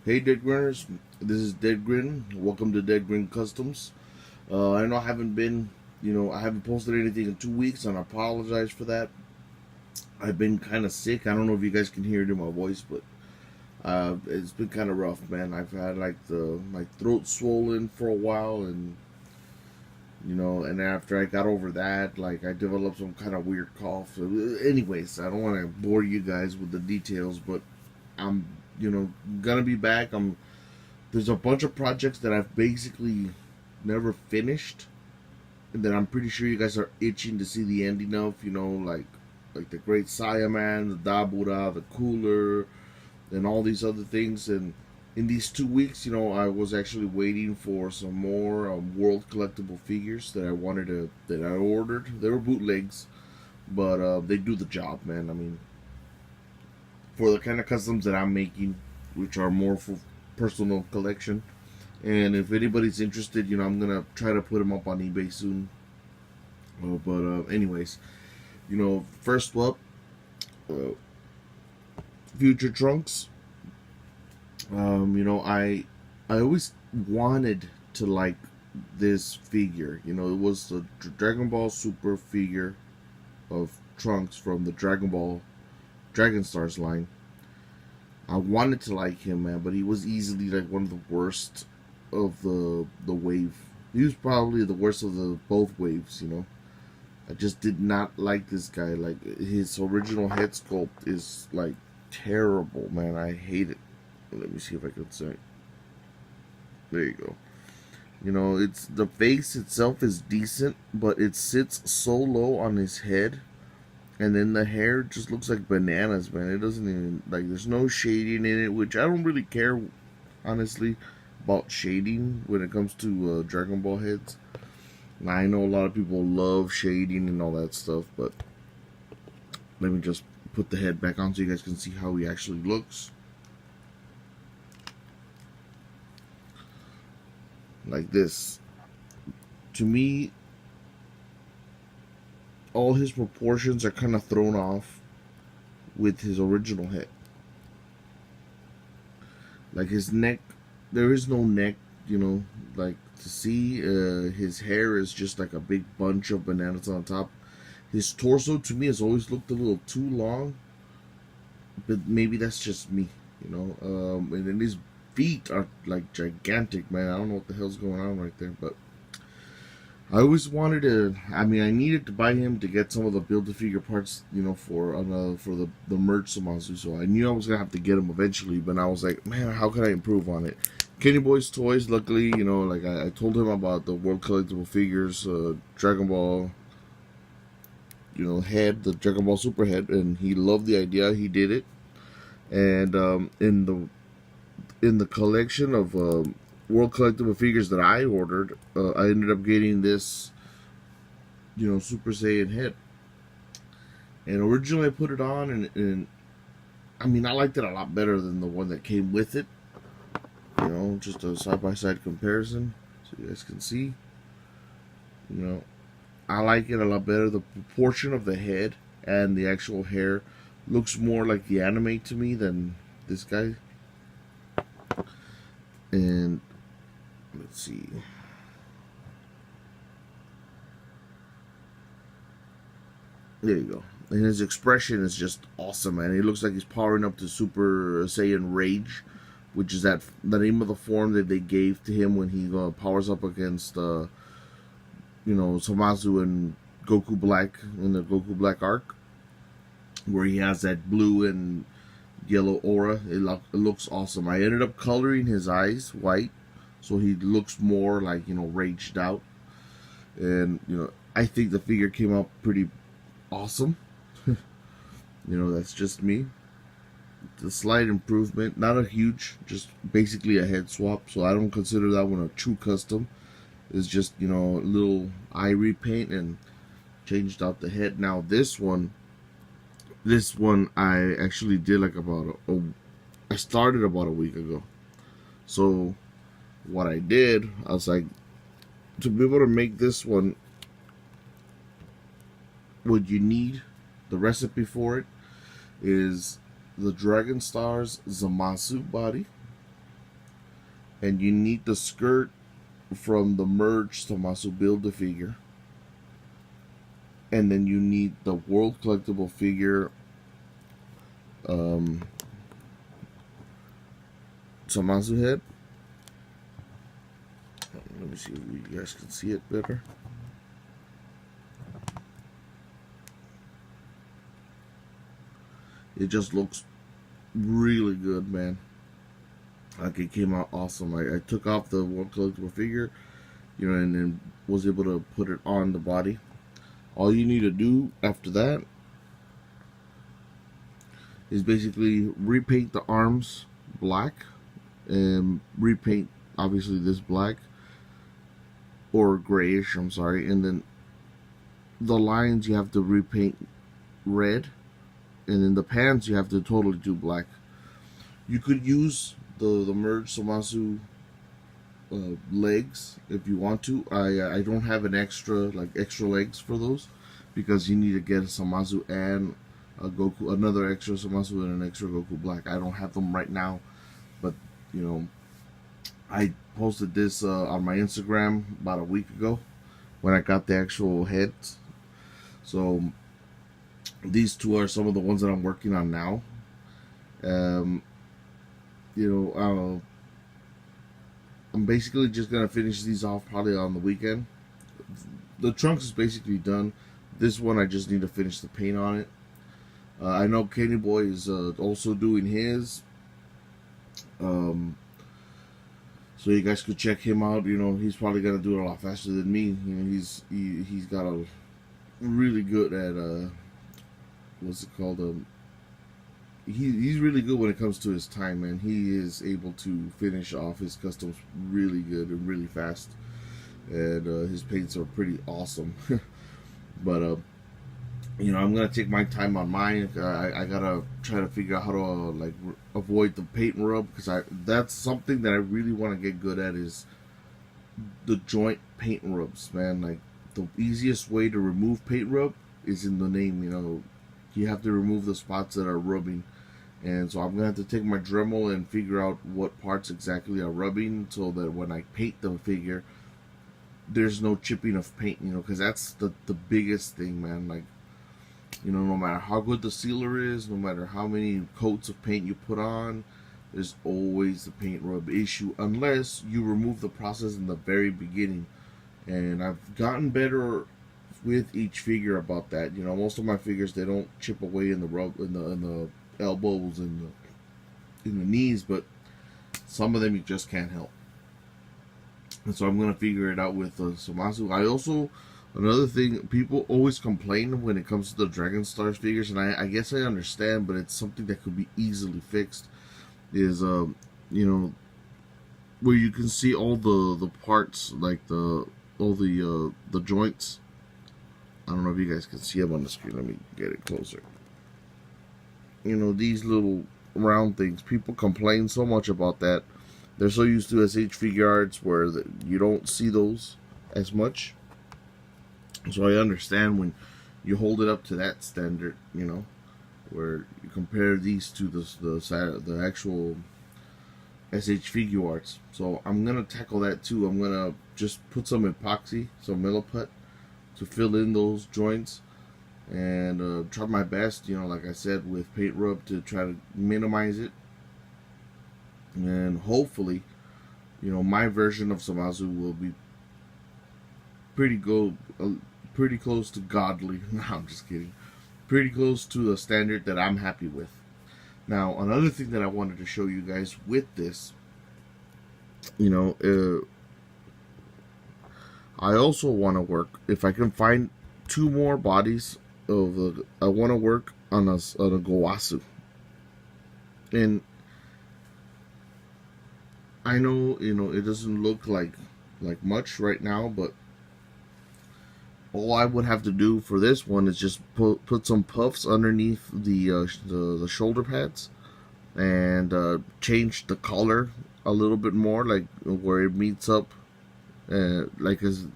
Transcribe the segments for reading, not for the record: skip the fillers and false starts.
Hey Deadgrinners, this is Deadgrin. Welcome to Deadgrin Customs. I know I haven't been, I haven't posted anything in 2 weeks, and I apologize for that. I've been kind of sick. I don't know if you guys can hear it in my voice, but it's been kind of rough, man. I've had my throat swollen for a while, and and after I got over that, I developed some kind of weird cough. So, anyways, I don't want to bore you guys with the details, but I'm, gonna be back. There's a bunch of projects that I've basically never finished, and that I'm pretty sure you guys are itching to see the ending of. Like the Great Saiyan, the Dabura, the Cooler, and all these other things. And in these 2 weeks, I was actually waiting for some more World collectible figures that I ordered. They were bootlegs, but they do the job, man. I mean, for the kind of customs that I'm making, which are more for personal collection. And if anybody's interested, I'm gonna try to put them up on eBay soon. Anyways, first up, uh, Future Trunks. I always wanted to like this figure. It was the Dragon Ball Super figure of Trunks from the Dragon Ball Dragon Stars line. I wanted to like him, man, but he was easily like one of the worst of the wave. He was probably the worst of the both waves. I just did not like this guy. Like, his original head sculpt is like terrible, man. I hate it. Let me see if I can say. There you go. It's the face itself is decent, but it sits so low on his head, and then the hair just looks like bananas, man. It doesn't even, like, there's no shading in it, which I don't really care, honestly, about shading when it comes to Dragon Ball heads. I know a lot of people love shading and all that stuff, but let me just put the head back on so you guys can see how he actually looks. Like this. To me, all his proportions are kind of thrown off with his original head. Like, his neck, there is no neck, like, to see. His hair is just like a big bunch of bananas on top. His torso, to me, has always looked a little too long, but maybe that's just me. And then his feet are like gigantic, man. I don't know what the hell's going on right there, but I always wanted to. I mean, I needed to buy him to get some of the build-a-figure parts, for the merch Zamasu. So I knew I was gonna have to get him eventually. But I was like, man, how can I improve on it? Kenny Boy's Toys, luckily, like I told him about the World Collectible Figures, Dragon Ball, head, the Dragon Ball Super head, and he loved the idea. He did it, and in the collection of World Collectible Figures that I ordered, I ended up getting this, Super Saiyan head. And originally I put it on, and I mean, I liked it a lot better than the one that came with it. Just a side-by-side comparison so you guys can see. I like it a lot better. The proportion of the head and the actual hair looks more like the anime to me than this guy. And let's see. There you go. And his expression is just awesome, man. He looks like he's powering up to Super Saiyan Rage, which is the name of the form that they gave to him when he powers up against, Zamasu and Goku Black in the Goku Black arc, where he has that blue and yellow aura. It looks awesome. I ended up coloring his eyes white, so he looks more like, raged out. And, I think the figure came out pretty awesome. That's just me. It's a slight improvement, not a huge, just basically a head swap. So I don't consider that one a true custom. It's just, a little eye repaint and changed out the head. Now this one I actually did like I started about a week ago. So what I did, I was like, to be able to make this one, what you need, the recipe for it, is the Dragon Stars Zamasu body, and you need the skirt from the merge Zamasu build a figure, and then you need the world collectible figure Zamasu head. Let me see if you guys can see it better. It just looks really good, man. Like, it came out awesome. I took off the world collectible figure, you know, and then was able to put it on the body. All you need to do after that is basically repaint the arms black, and repaint obviously this black, or grayish, I'm sorry, and then the lines you have to repaint red, and then the pants you have to totally do black. You could use the merged Zamasu legs if you want to. I don't have an extra legs for those, because you need to get a Zamasu and a Goku, another extra Zamasu and an extra Goku black. I don't have them right now, but you know, I posted this on my Instagram about a week ago when I got the actual heads. So these two are some of the ones that I'm working on now. You know, I'm basically just gonna finish these off probably on the weekend. The Trunks is basically done. This one I just need to finish the paint on it. I know Kenny Boy is also doing his. So you guys could check him out. You know, he's probably gonna do it a lot faster than me. You know, he's got a really good at what's it called? He's really good when it comes to his time, man. He is able to finish off his customs really good and really fast, and his paints are pretty awesome. But you know, I'm gonna take my time on mine. I gotta try to figure out how to avoid the paint rub, because that's something that I really want to get good at, is the joint paint rubs, man. Like, the easiest way to remove paint rub is in the name. You know, you have to remove the spots that are rubbing, and so I'm gonna have to take my Dremel and figure out what parts exactly are rubbing, so that when I paint the figure, there's no chipping of paint. You know, because that's the biggest thing, man. Like, you know, no matter how good the sealer is, no matter how many coats of paint you put on, there's always the paint rub issue, unless you remove the process in the very beginning. And I've gotten better with each figure about that. You know, most of my figures, they don't chip away in the rub, in the elbows and in the knees, but some of them you just can't help. And so I'm gonna figure it out with Zamasu. I also, another thing, people always complain when it comes to the Dragon Stars figures, and I guess I understand, but it's something that could be easily fixed. Is you know, where you can see all the parts, like all the joints. I don't know if you guys can see them on the screen. Let me get it closer. You know, these little round things. People complain so much about that. They're so used to SH figure arts where you don't see those as much. So I understand when you hold it up to that standard, you know, where you compare these to the actual SH figure arts. So I'm gonna tackle that too. I'm gonna just put some epoxy, some milliput, to fill in those joints, and try my best, you know, like I said, with paint rub, to try to minimize it. And hopefully, you know, my version of Zamasu will be pretty close to godly. No, I'm just kidding. Pretty close to the standard that I'm happy with. Now, another thing that I wanted to show you guys with this, you know, I also want to work, if I can find 2 more bodies of I want to work on a Gowasu. And I know, you know, it doesn't look like much right now, but all I would have to do for this one is just put some puffs underneath the shoulder pads, and change the color a little bit more, like where it meets up, like as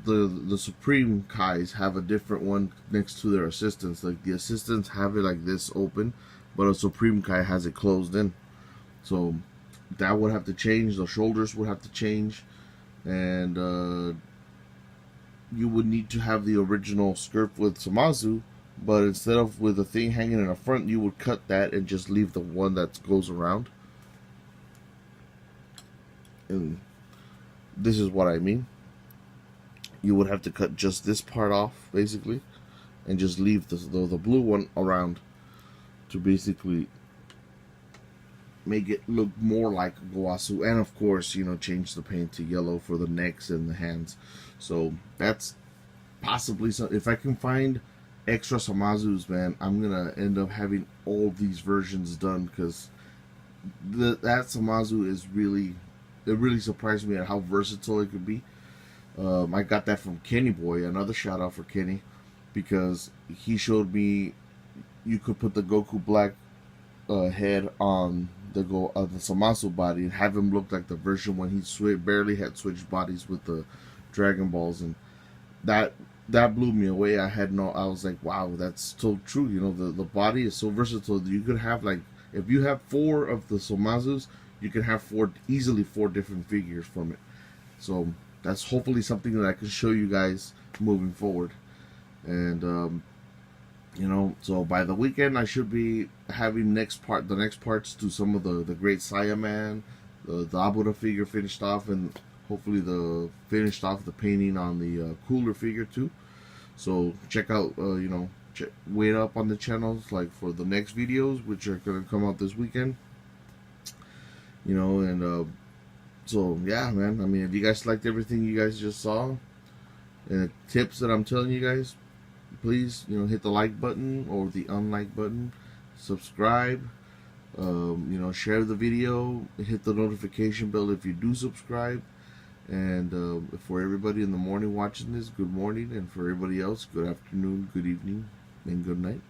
the Supreme Kais have a different one next to their assistants. Like, the assistants have it like this open, but a Supreme Kai has it closed in. So that would have to change. The shoulders would have to change, and you would need to have the original skirt with Zamasu, but instead of with the thing hanging in the front, you would cut that and just leave the one that goes around. And this is what I mean. You would have to cut just this part off, basically, and just leave the blue one around to basically make it look more like a Gowasu, and of course, you know, change the paint to yellow for the necks and the hands. So that's possibly some. If I can find extra Zamasus, man, I'm gonna end up having all these versions done, because that Zamasu is really, it really surprised me at how versatile it could be. I got that from Kenny Boy. Another shout out for Kenny, because he showed me you could put the Goku Black head on the Zamasu body and have him look like the version when he barely had switched bodies with the Dragon Balls, and that blew me away. I was like, wow, that's so true. You know, the body is so versatile that you could have, like, if you have 4 of the Zamasus, you can have easily four different figures from it. So that's hopefully something that I can show you guys moving forward. And you know, so by the weekend I should be having the next parts to some of the great Saiyan, the Abura figure finished off, and hopefully finished off the painting on the cooler figure too. So check out, you know, wait up on the channels like for the next videos, which are gonna come out this weekend. You know, and so yeah, man. I mean, if you guys liked everything you guys just saw and the tips that I'm telling you guys, please, you know, hit the like button or the unlike button, subscribe, you know, share the video, hit the notification bell if you do subscribe, and for everybody in the morning watching this, good morning, and for everybody else, good afternoon, good evening, and good night.